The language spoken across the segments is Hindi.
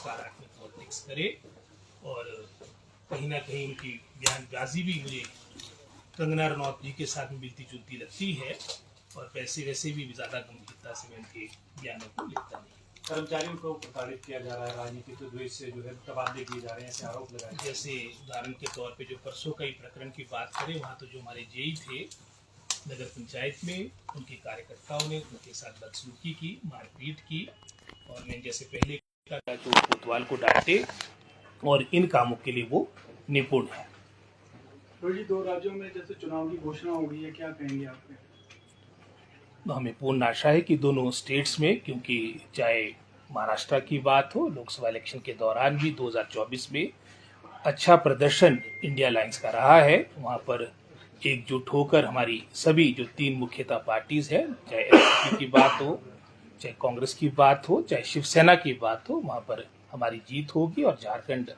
सकारात्मक पॉलिटिक्स करे। और कहीं ना कहीं उनकी बयानबाजी भी मुझे कंगना रनौत जी के साथ मिलती जुलती लगती है, और वैसे भी ज़्यादा गंभीरता से मैं उनके बयानों को लिखता नहीं। कर्मचारियों को प्रताड़ित किया जा रहा है, राजनीतिक द्वेष से जो है तबादले किए जा रहे हैं, ऐसे आरोप लगाए। जैसे उदाहरण के तौर पे जो परसों का ही प्रकरण की बात करें, वहाँ तो जो हमारे जेई थे नगर पंचायत में, उनके कार्यकर्ताओं ने उनके साथ बदसलूकी की, मारपीट की, और मैं जैसे पहले कहा जो कोतवाल को डांटे, और इन कामों के लिए वो निपुण है। तो जी 2 राज्यों में जैसे चुनाव की घोषणा हो गई है, क्या कहेंगे आप? हमें पूर्ण आशा है कि दोनों स्टेट्स में, क्योंकि चाहे महाराष्ट्र की बात हो, लोकसभा इलेक्शन के दौरान भी 2024 में अच्छा प्रदर्शन इंडिया अलायंस का रहा है। वहाँ पर एकजुट होकर हमारी सभी जो 3 मुख्यतः पार्टीज है, चाहे एनसीपी की बात हो, चाहे कांग्रेस की बात हो, चाहे शिवसेना की बात हो, वहाँ पर हमारी जीत होगी। और झारखंड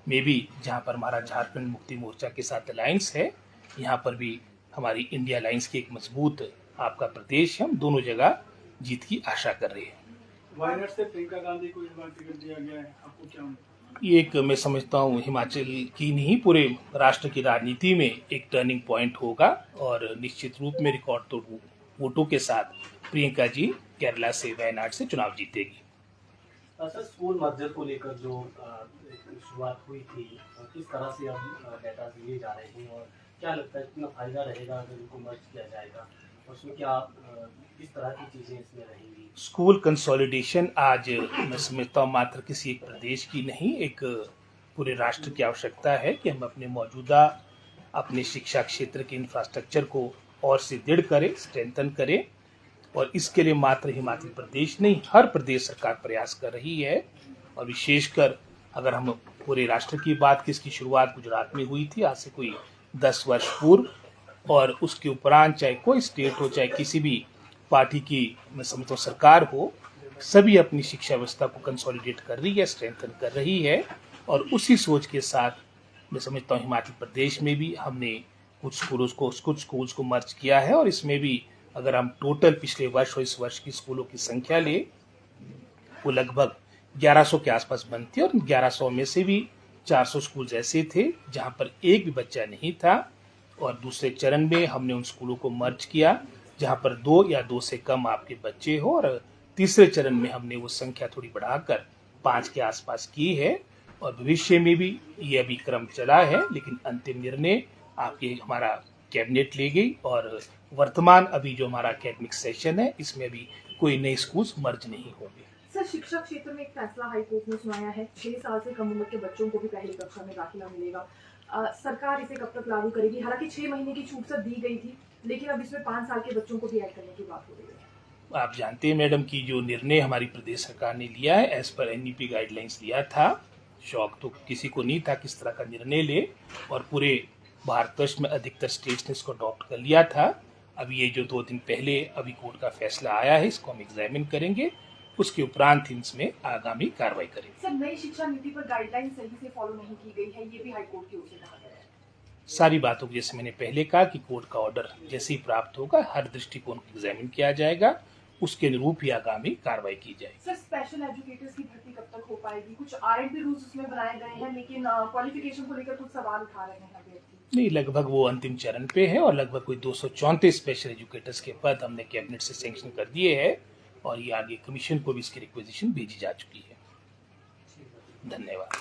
में भी, जहाँ पर हमारा झारखंड मुक्ति मोर्चा के साथ अलायंस है, यहाँ पर भी हमारी इंडिया अलायंस की एक मजबूत आपका प्रदेश है। हम दोनों जगह जीत की आशा कर रहे हैं। वायनाड से प्रियंका गांधी को इस बार टिकट दिया गया है, आपको क्या? ये एक, मैं समझता हूँ, हिमाचल की नहीं पूरे राष्ट्र की राजनीति में एक टर्निंग पॉइंट होगा, और निश्चित रूप में रिकॉर्ड तोड़ वोटों के साथ प्रियंका जी केरला से वायनाड से चुनाव जीतेगी। सर, स्कूल मस्जिद को लेकर जो शुरुआत हुई थी, किस तरह से अब डेटा लिए जा रहे हैं, और क्या लगता है कितना फायदा रहेगा अगर इनको मर्ज किया जाएगा, और उसमें क्या किस तरह की चीजें इसमें रहेंगी? स्कूल कंसोलिडेशन आज मैं समझता हूँ मात्र किसी एक प्रदेश की नहीं, एक पूरे राष्ट्र की आवश्यकता है कि हम अपने मौजूदा अपने शिक्षा क्षेत्र के इंफ्रास्ट्रक्चर को और सुदृढ़ करें, स्ट्रेंथन करें। और इसके लिए मात्र हिमाचल प्रदेश नहीं, हर प्रदेश सरकार प्रयास कर रही है। और विशेषकर अगर हम पूरे राष्ट्र की बात की, इसकी शुरुआत गुजरात में हुई थी आज से कोई 10 वर्ष पूर्व, और उसके उपरांत चाहे कोई स्टेट हो, चाहे किसी भी पार्टी की मैं समझता हूँ सरकार हो, सभी अपनी शिक्षा व्यवस्था को कंसोलिडेट कर रही है, स्ट्रेंथन कर रही है। और उसी सोच के साथ मैं समझता हूँ हिमाचल प्रदेश में भी हमने कुछ स्कूल्स को मर्ज किया है। और इसमें भी अगर हम टोटल पिछले वर्ष और इस वर्ष की स्कूलों की संख्या ले, वो लगभग 1100 के आसपास बनती है, और 1100 में से भी 400 स्कूल ऐसे थे जहां पर एक भी बच्चा नहीं था। और दूसरे चरण में हमने उन स्कूलों को मर्ज किया जहां पर 2 या 2 से कम आपके बच्चे हो, और तीसरे चरण में हमने वो संख्या थोड़ी बढ़ाकर 5 के आसपास की है। और भविष्य में भी ये अभी क्रम चला है, लेकिन अंतिम निर्णय आपके हमारा कैबिनेट ले गई, और वर्तमान अभी जो हमारा एकेडमिक सेशन है, इसमें अभी कोई नए स्कूल्स मर्ज नहीं होंगे। सर, शिक्षा क्षेत्र में एक फैसला हाईकोर्ट ने सुनाया है, 6 साल से कम उम्र के बच्चों को भी पहली कक्षा में दाखिला मिलेगा। सरकार इसे कब तक लागू करेगी? हालांकि 6 महीने की छूट दी गई थी, लेकिन अब इसमें 5 साल के बच्चों को भी ऐड करने की बात हो रही है। आप जानते हैं मैडम कि जो निर्णय हमारी प्रदेश सरकार ने लिया है, एज पर एनईपी गाइडलाइंस लिया था, शौक तो किसी को नहीं था किस तरह का निर्णय ले, और पूरे भारतवर्ष में अधिकतर स्टेट्स ने इसको अडॉप्ट कर लिया था। अभी ये जो 2 दिन पहले अभी कोर्ट का फैसला आया है, इसको हम एग्जामिन करेंगे, उसके उपरांत इसमें आगामी कार्रवाई करेंगे। सर, नई शिक्षा नीति पर गाइडलाइन सही से फॉलो नहीं की गई है, ये भी हाईकोर्ट की ओर से कहा गया है। सारी बातों को, जैसे मैंने पहले कहा कि कोर्ट का ऑर्डर जैसे ही प्राप्त होगा, हर दृष्टिकोण को एग्जामिन किया जाएगा, उसके अनुरूप ही आगामी कार्रवाई की जाएगी। सर, स्पेशल एजुकेटर्स की भर्ती कब तक हो पाएगी? कुछ आरएनपी रूल्स उसमें बनाए गए हैं, लेकिन क्वालिफिकेशन को लेकर कुछ सवाल उठा रहे हैं अभ्यर्थी। नहीं, लगभग वो अंतिम चरण पे है, और लगभग कोई 234 स्पेशल एजुकेटर्स के पद हमने कैबिनेट से सैंक्शन कर दिए हैं, और ये आगे कमीशन को भी इसकी रिक्वेजिशन भेजी जा चुकी है। धन्यवाद।